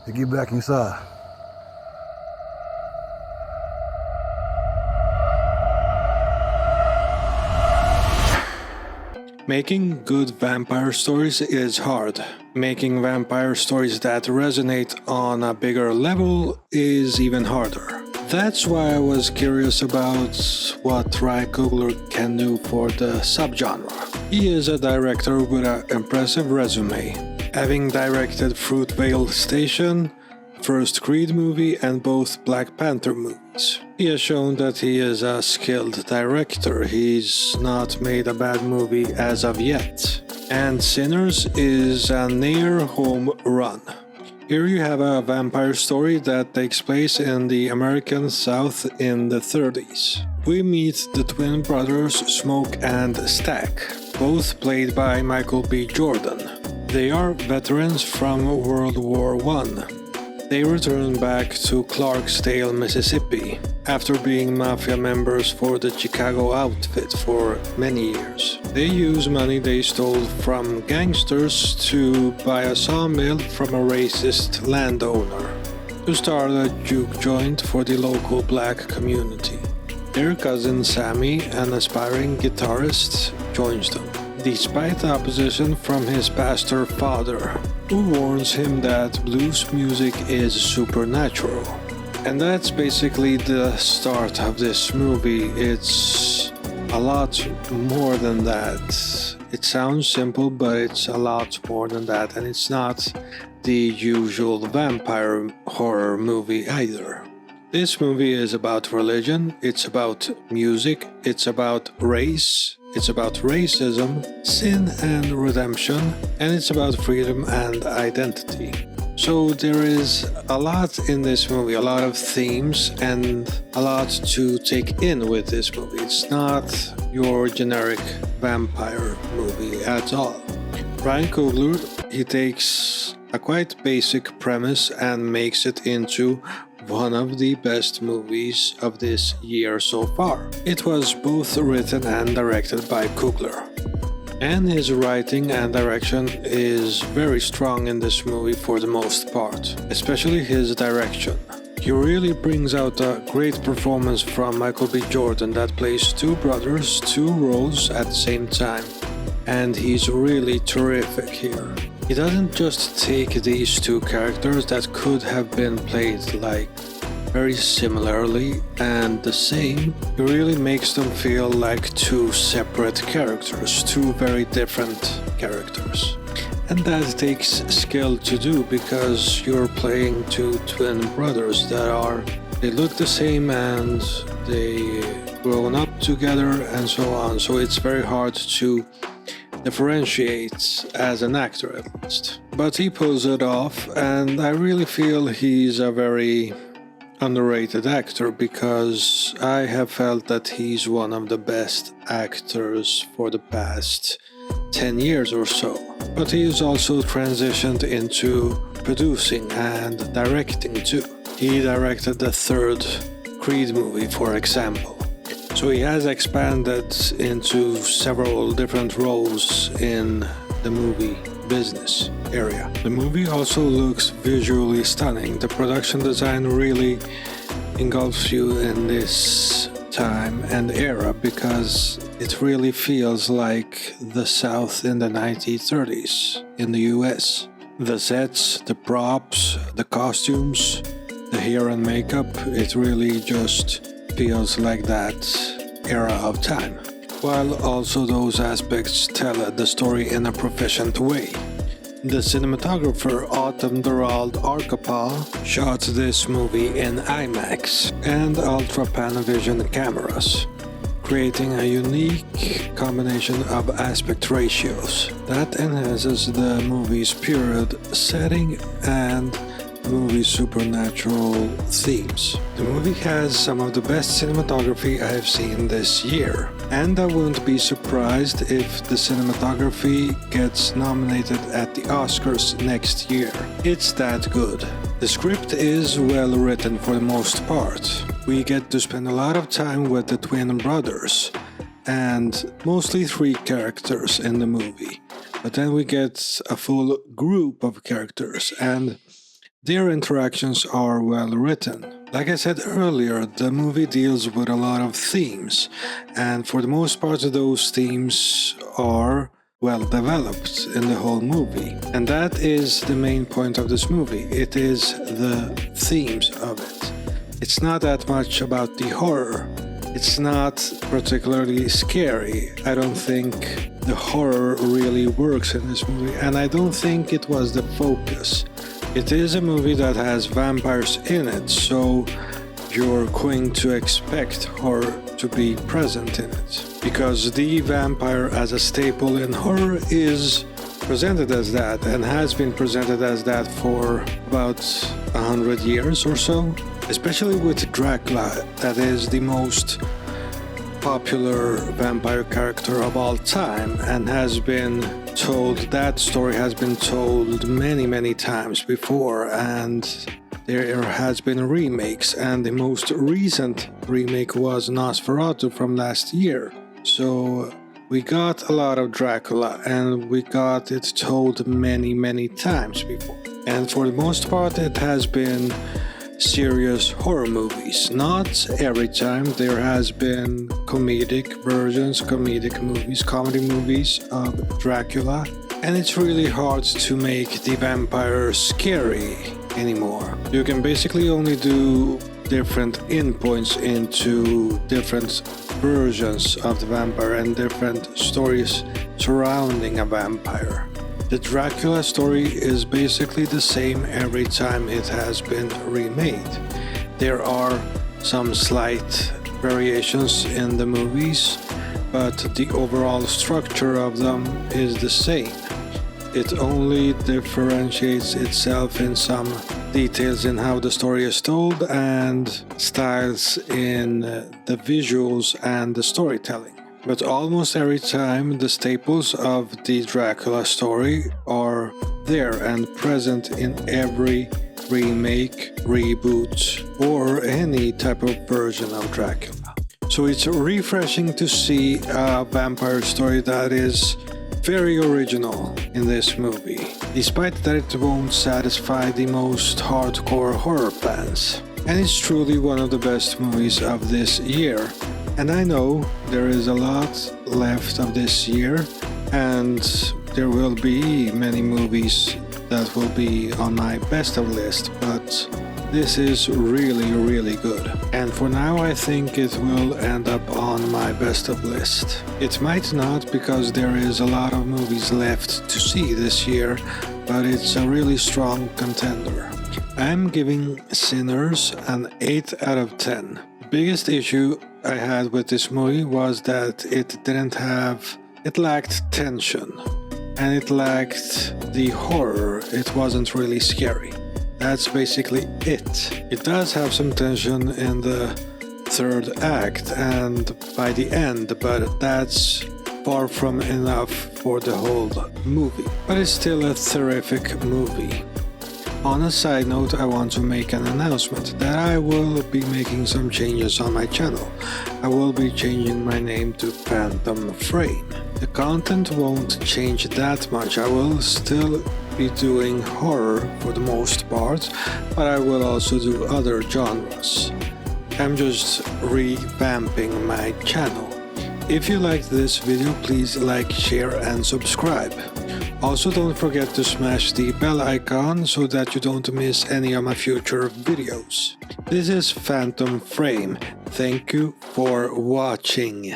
Hey, get back inside. Making good vampire stories is hard. Making vampire stories that resonate on a bigger level is even harder. That's why I was curious about what Ryan Coogler can do for the subgenre. He is a director with an impressive resume, having directed Fruitvale Station, first Creed movie, and both Black Panther movies. He has shown that he is a skilled director. He's not made a bad movie as of yet. And Sinners is a near home run. Here you have a vampire story that takes place in the American South in the 30s. We meet the twin brothers Smoke and Stack, both played by Michael B. Jordan. They are veterans from World War I. They return back to Clarksdale, Mississippi, after being mafia members for the Chicago outfit for many years. They use money they stole from gangsters to buy a sawmill from a racist landowner, to start a juke joint for the local black community. Their cousin Sammy, an aspiring guitarist, joins them, despite opposition from his pastor father, who warns him that blues music is supernatural. And that's basically the start of this movie. It's a lot more than that. It sounds simple, but it's a lot more than that, and it's not the usual vampire horror movie either. This movie is about religion, it's about music, it's about race, it's about racism, sin and redemption, and it's about freedom and identity. So there is a lot in this movie, a lot of themes and a lot to take in with this movie. It's not your generic vampire movie at all. Ryan Coogler, he takes a quite basic premise and makes it into one of the best movies of this year so far. It was both written and directed by Coogler. And his writing and direction is very strong in this movie for the most part, especially his direction. He really brings out a great performance from Michael B. Jordan that plays two brothers, two roles at the same time, and he's really terrific here. He doesn't just take these two characters that could have been played like very similarly and the same. He really makes them feel like two separate characters, two very different characters. And that takes skill to do because you're playing two twin brothers they look the same and they grown up together and so on. So it's very hard to differentiate as an actor at least. But he pulls it off, and I really feel he's a very underrated actor because I have felt that he's one of the best actors for the past 10 years or so. But he's also transitioned into producing and directing too. He directed the third Creed movie, for example. So he has expanded into several different roles in the movie business area. The movie also looks visually stunning. The production design really engulfs you in this time and era because it really feels like the South in the 1930s in the US. The sets, the props, the costumes, the hair and makeup, it really just feels like that era of time, while also those aspects tell the story in a proficient way. The cinematographer Autumn Dorald Arkapaw shot this movie in IMAX and Ultra Panavision cameras, creating a unique combination of aspect ratios that enhances the movie's period setting and the movie's supernatural themes. The movie has some of the best cinematography I have seen this year, and I wouldn't be surprised if the cinematography gets nominated at the Oscars next year. It's that good. The script is well written for the most part. We get to spend a lot of time with the twin brothers, and mostly three characters in the movie. But then we get a full group of characters, and their interactions are well written. Like I said earlier, the movie deals with a lot of themes, and for the most part, those themes are well developed in the whole movie. And that is the main point of this movie. It is the themes of it. It's not that much about the horror. It's not particularly scary. I don't think the horror really works in this movie, and I don't think it was the focus. It is a movie that has vampires in it, so you're going to expect horror to be present in it. Because the vampire as a staple in horror is presented as that, and has been presented as that for about 100 years or so. Especially with Dracula, that is the most popular vampire character of all time, and has been told, that story has been told many times before, and there has been remakes, and the most recent remake was Nosferatu from last year. So we got a lot of Dracula, and we got it told many times before. And for the most part, it has been serious horror movies. Not every time. There has been comedic versions, comedic movies, comedy movies of Dracula, and it's really hard to make the vampire scary anymore. You can basically only do different endpoints into different versions of the vampire and different stories surrounding a vampire. The Dracula story is basically the same every time it has been remade. There are some slight variations in the movies, but the overall structure of them is the same. It only differentiates itself in some details in how the story is told and styles in the visuals and the storytelling. But almost every time, the staples of the Dracula story are there and present in every remake, reboot, or any type of version of Dracula. So it's refreshing to see a vampire story that is very original in this movie, despite that it won't satisfy the most hardcore horror fans. And it's truly one of the best movies of this year. And I know there is a lot left of this year, and there will be many movies that will be on my best of list, but this is really good. And for now, I think it will end up on my best of list. It might not, because there is a lot of movies left to see this year, but it's a really strong contender. I'm giving Sinners an 8 out of 10. The biggest issue I had with this movie was that it lacked tension, and it lacked the horror. It wasn't really scary. That's basically it. It does have some tension in the third act and by the end, but that's far from enough for the whole movie. But it's still a terrific movie. On a side note, I want to make an announcement that I will be making some changes on my channel. I will be changing my name to Phantom Frame. The content won't change that much. I will still be doing horror for the most part, but I will also do other genres. I'm just revamping my channel. If you liked this video, please like, share and subscribe. Also, don't forget to smash the bell icon so that you don't miss any of my future videos. This is Phantom Frame. Thank you for watching.